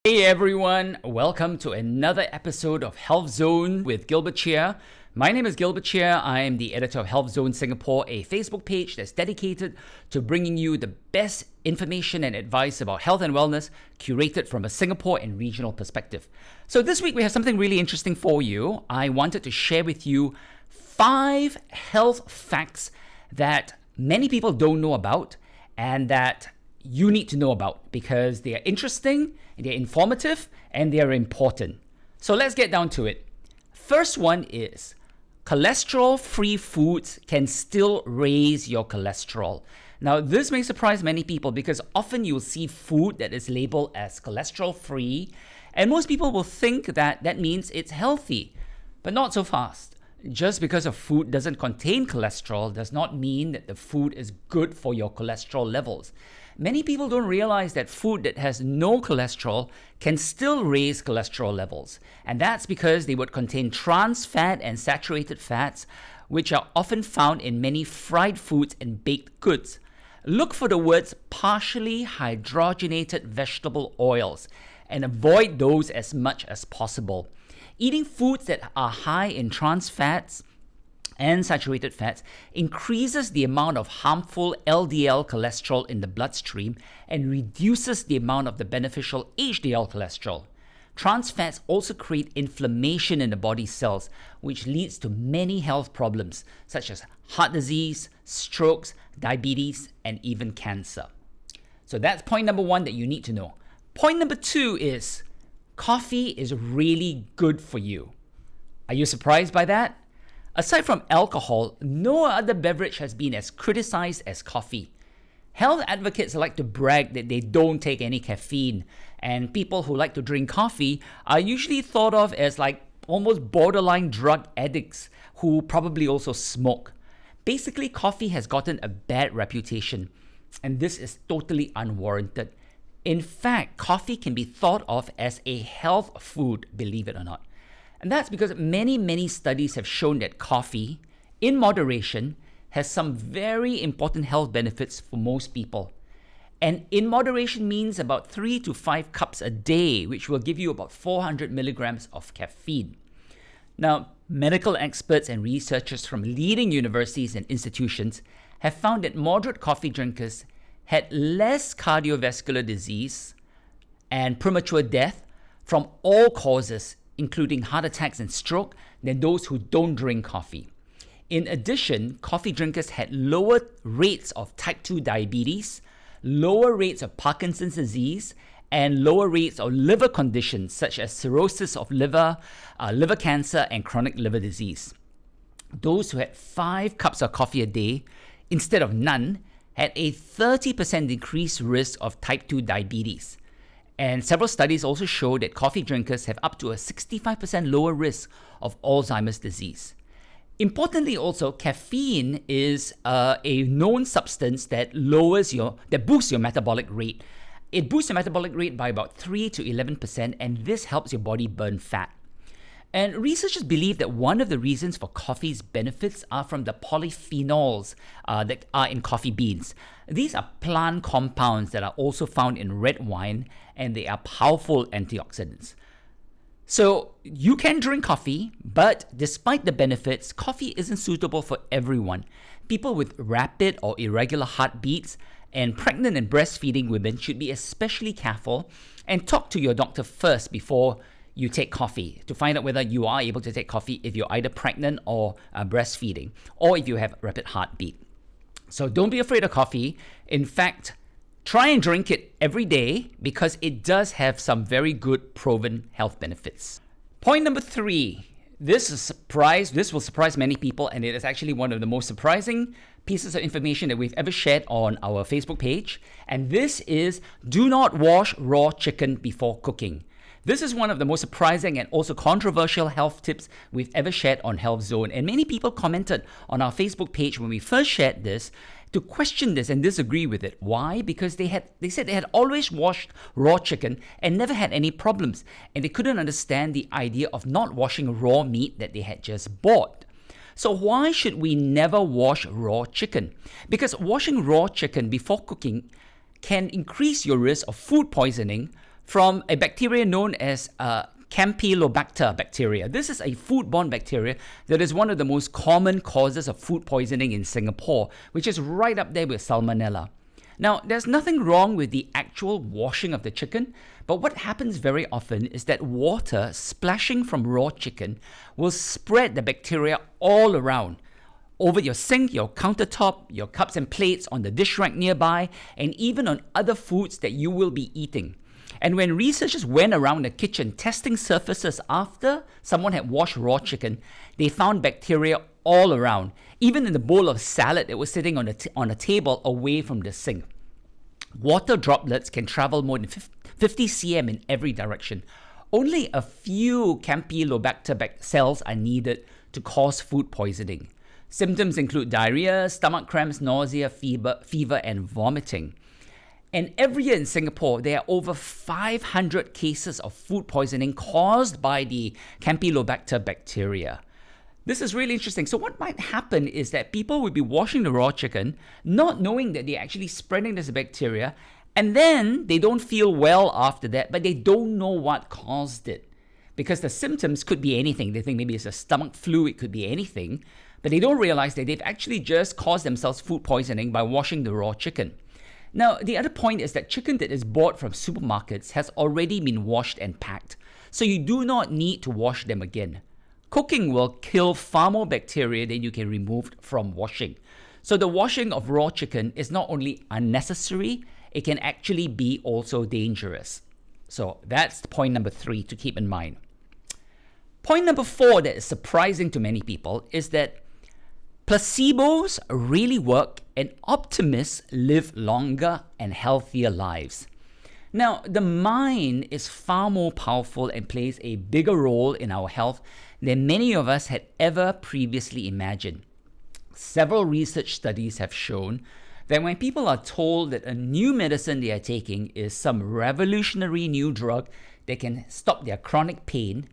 Hey everyone, welcome to another episode of Healthzone with Gilbert Cheah. My name is Gilbert Cheah. I am the editor of Healthzone Singapore, a Facebook page that's dedicated to bringing you the best information and advice about health and wellness, curated from a Singapore and regional perspective. So this week we have something really interesting for you. I wanted to share with you 5 health facts that many people don't know about and that you need to know about because they are interesting, they're informative, and they are important. So let's get down to it. First one is cholesterol-free foods can still raise your cholesterol. Now, this may surprise many people because often you'll see food that is labeled as cholesterol-free, and most people will think that that means it's healthy, but not so fast. Just because a food doesn't contain cholesterol does not mean that the food is good for your cholesterol levels. Many people don't realize that food that has no cholesterol can still raise cholesterol levels. And that's because they would contain trans fat and saturated fats, which are often found in many fried foods and baked goods. Look for the words partially hydrogenated vegetable oils and avoid those as much as possible. Eating foods that are high in trans fats and saturated fats increases the amount of harmful LDL cholesterol in the bloodstream and reduces the amount of the beneficial HDL cholesterol. Trans fats also create inflammation in the body cells, which leads to many health problems such as heart disease, strokes, diabetes, and even cancer. So that's point number 1 that you need to know. Point number 2 is coffee is really good for you. Are you surprised by that? Aside from alcohol, no other beverage has been as criticized as coffee. Health advocates like to brag that they don't take any caffeine, and people who like to drink coffee are usually thought of as like almost borderline drug addicts who probably also smoke. Basically, coffee has gotten a bad reputation, and this is totally unwarranted. In fact, coffee can be thought of as a health food, believe it or not. And that's because many studies have shown that coffee, in moderation, has some very important health benefits for most people. And in moderation means about 3 to 5 cups a day, which will give you about 400 milligrams of caffeine. Now, medical experts and researchers from leading universities and institutions have found that moderate coffee drinkers had less cardiovascular disease and premature death from all causes, including heart attacks and stroke, than those who don't drink coffee. In addition, coffee drinkers had lower rates of type 2 diabetes, lower rates of Parkinson's disease, and lower rates of liver conditions such as cirrhosis of liver, liver cancer, and chronic liver disease. Those who had 5 cups of coffee a day instead of none had a 30% decreased risk of type 2 diabetes. And several studies also show that coffee drinkers have up to a 65% lower risk of Alzheimer's disease. Importantly also, caffeine is a known substance that boosts your metabolic rate. It boosts your metabolic rate by about 3 to 11%, and this helps your body burn fat. And researchers believe that one of the reasons for coffee's benefits are from the polyphenols that are in coffee beans. These are plant compounds that are also found in red wine, and they are powerful antioxidants. So you can drink coffee, but despite the benefits, coffee isn't suitable for everyone. People with rapid or irregular heartbeats and pregnant and breastfeeding women should be especially careful and talk to your doctor first before you take coffee to find out whether you are able to take coffee if you're either pregnant or breastfeeding, or if you have rapid heartbeat. So don't be afraid of coffee. In fact, try and drink it every day because it does have some very good proven health benefits. Point number 3. This will surprise many people, and it is actually one of the most surprising pieces of information that we've ever shared on our Facebook page. And this is, do not wash raw chicken before cooking. This is one of the most surprising and also controversial health tips we've ever shared on Healthzone. And many people commented on our Facebook page when we first shared this to question this and disagree with it. Why? Because they said they had always washed raw chicken and never had any problems. And they couldn't understand the idea of not washing raw meat that they had just bought. So why should we never wash raw chicken? Because washing raw chicken before cooking can increase your risk of food poisoning from a bacteria known as Campylobacter bacteria. This is a foodborne bacteria that is one of the most common causes of food poisoning in Singapore, which is right up there with Salmonella. Now, there's nothing wrong with the actual washing of the chicken, but what happens very often is that water splashing from raw chicken will spread the bacteria all around, over your sink, your countertop, your cups and plates, on the dish rack nearby, and even on other foods that you will be eating. And when researchers went around the kitchen testing surfaces after someone had washed raw chicken, they found bacteria all around, even in the bowl of salad that was sitting on a table away from the sink. Water droplets can travel more than 50 cm in every direction. Only a few Campylobacter cells are needed to cause food poisoning. Symptoms include diarrhea, stomach cramps, nausea, fever, and vomiting. And every year in Singapore, there are over 500 cases of food poisoning caused by the Campylobacter bacteria. This is really interesting. So what might happen is that people will be washing the raw chicken, not knowing that they're actually spreading this bacteria, and then they don't feel well after that, but they don't know what caused it. Because the symptoms could be anything. They think maybe it's a stomach flu, it could be anything, but they don't realize that they've actually just caused themselves food poisoning by washing the raw chicken. Now, the other point is that chicken that is bought from supermarkets has already been washed and packed, so you do not need to wash them again. Cooking will kill far more bacteria than you can remove from washing. So the washing of raw chicken is not only unnecessary, it can actually be also dangerous. So that's point number 3 to keep in mind. Point number 4 that is surprising to many people is that placebos really work and optimists live longer and healthier lives. Now, the mind is far more powerful and plays a bigger role in our health than many of us had ever previously imagined. Several research studies have shown that when people are told that a new medicine they are taking is some revolutionary new drug that can stop their chronic pain,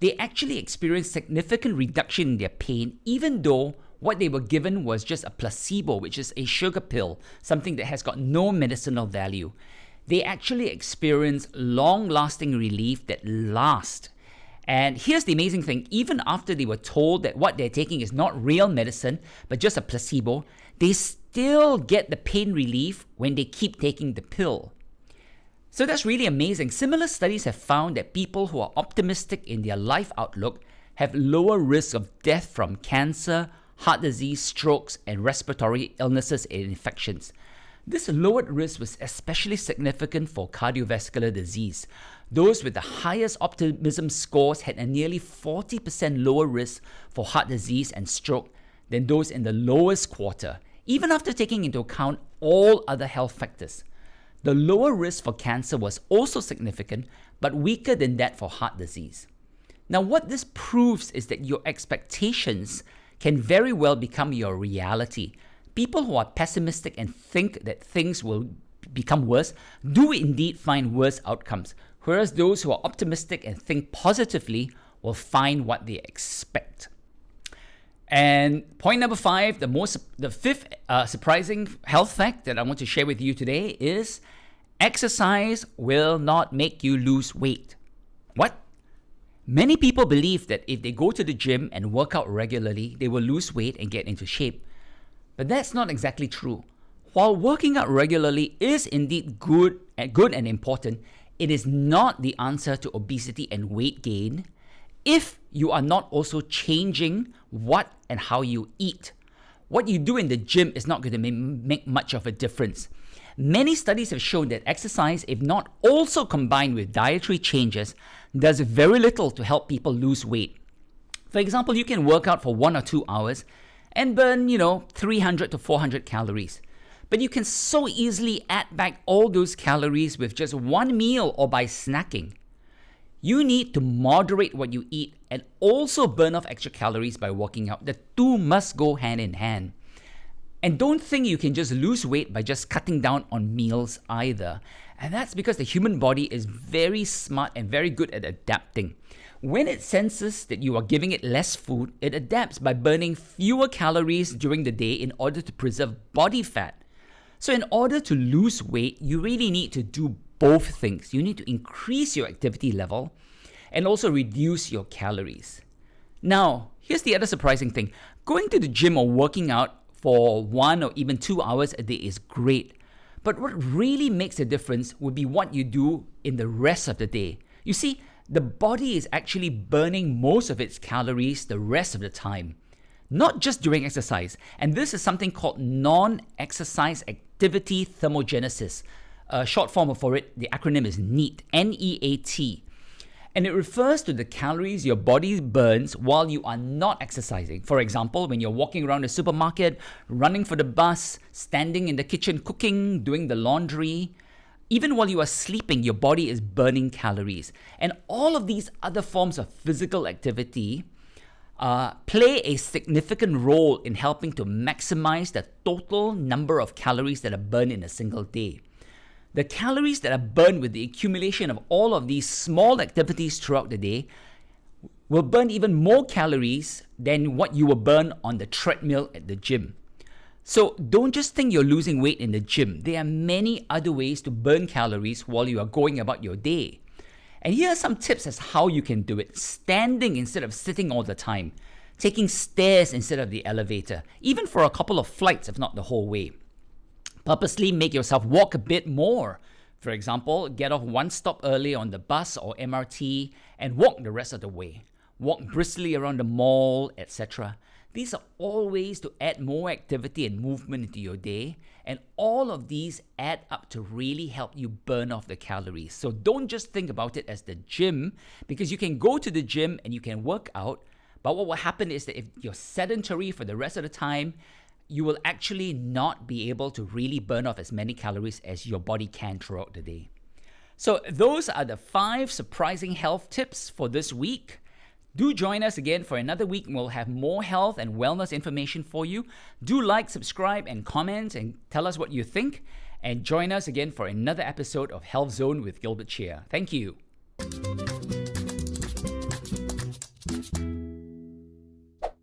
they actually experience significant reduction in their pain, even though what they were given was just a placebo, which is a sugar pill, something that has got no medicinal value. They actually experience long-lasting relief that lasts. And here's the amazing thing, even after they were told that what they're taking is not real medicine, but just a placebo, they still get the pain relief when they keep taking the pill. So that's really amazing. Similar studies have found that people who are optimistic in their life outlook have lower risk of death from cancer, heart disease, strokes, and respiratory illnesses and infections. This lowered risk was especially significant for cardiovascular disease. Those with the highest optimism scores had a nearly 40% lower risk for heart disease and stroke than those in the lowest quarter, even after taking into account all other health factors. The lower risk for cancer was also significant, but weaker than that for heart disease. Now, what this proves is that your expectations can very well become your reality. People who are pessimistic and think that things will become worse do indeed find worse outcomes, whereas those who are optimistic and think positively will find what they expect. And point number 5, the fifth surprising health fact that I want to share with you today is exercise will not make you lose weight. What? Many people believe that if they go to the gym and work out regularly, they will lose weight and get into shape. But that's not exactly true. While working out regularly is indeed good and important, it is not the answer to obesity and weight gain if you are not also changing what and how you eat. What you do in the gym is not going to make much of a difference. Many studies have shown that exercise, if not also combined with dietary changes, does very little to help people lose weight. For example, you can work out for 1 or 2 hours and burn, 300 to 400 calories. But you can so easily add back all those calories with just one meal or by snacking. You need to moderate what you eat and also burn off extra calories by working out. The two must go hand in hand. And don't think you can just lose weight by just cutting down on meals either. And that's because the human body is very smart and very good at adapting. When it senses that you are giving it less food, it adapts by burning fewer calories during the day in order to preserve body fat. So in order to lose weight, you really need to do both things. You need to increase your activity level and also reduce your calories. Now, here's the other surprising thing. Going to the gym or working out for 1 or even 2 hours a day is great. But what really makes a difference would be what you do in the rest of the day. You see, the body is actually burning most of its calories the rest of the time, not just during exercise. And this is something called non-exercise activity thermogenesis. A short form for it, the acronym is NEAT, N-E-A-T. And it refers to the calories your body burns while you are not exercising. For example, when you're walking around the supermarket, running for the bus, standing in the kitchen cooking, doing the laundry. Even while you are sleeping, your body is burning calories. And all of these other forms of physical activity play a significant role in helping to maximize the total number of calories that are burned in a single day. The calories that are burned with the accumulation of all of these small activities throughout the day will burn even more calories than what you will burn on the treadmill at the gym. So don't just think you're losing weight in the gym. There are many other ways to burn calories while you are going about your day. And here are some tips as how you can do it. Standing instead of sitting all the time. Taking stairs instead of the elevator. Even for a couple of flights, if not the whole way. Purposely make yourself walk a bit more. For example, get off one stop early on the bus or MRT and walk the rest of the way. Walk briskly around the mall, etc. These are all ways to add more activity and movement into your day, and all of these add up to really help you burn off the calories. So don't just think about it as the gym, because you can go to the gym and you can work out, but what will happen is that if you're sedentary for the rest of the time, you will actually not be able to really burn off as many calories as your body can throughout the day. So those are the 5 surprising health tips for this week. Do join us again for another week and we'll have more health and wellness information for you. Do like, subscribe, and comment and tell us what you think. And join us again for another episode of Health Zone with Gilbert Cheah. Thank you.